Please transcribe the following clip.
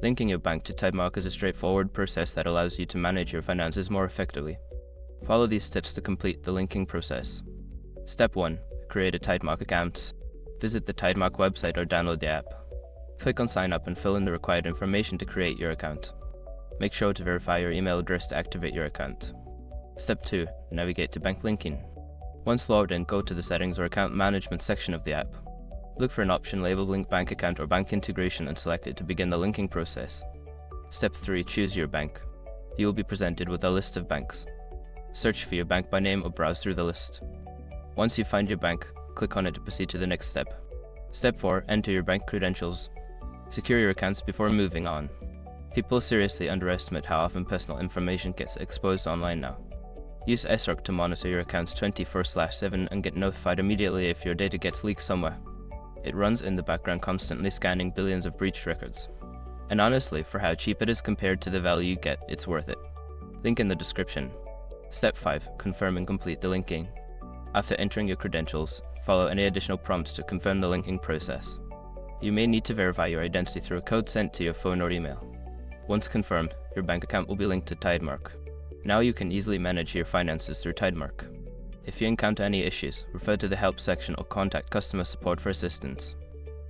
Linking your bank to Tidemark is a straightforward process that allows you to manage your finances more effectively. Follow these steps to complete the linking process. Step 1. Create a Tidemark account. Visit the Tidemark website or download the app. Click on Sign Up and fill in the required information to create your account. Make sure to verify your email address to activate your account. Step 2. Navigate to bank linking. Once logged in, go to the Settings or Account Management section of the app. Look for an option labeled Link Bank Account or Bank Integration and select it to begin the linking process. Step 3. Choose your bank. You will be presented with a list of banks. Search for your bank by name or browse through the list. Once you find your bank, click on it to proceed to the next step. Step 4. Enter your bank credentials. Secure your accounts before moving on. People seriously underestimate how often personal information gets exposed online now. Use SRC to monitor your accounts 24/7 and get notified immediately if your data gets leaked somewhere. It runs in the background, constantly scanning billions of breached records. And honestly, for how cheap it is compared to the value you get, it's worth it. Link in the description. Step 5. Confirm and complete the linking. After entering your credentials, follow any additional prompts to confirm the linking process. You may need to verify your identity through a code sent to your phone or email. Once confirmed, your bank account will be linked to Tidemark. Now you can easily manage your finances through Tidemark. If you encounter any issues, refer to the help section or contact customer support for assistance.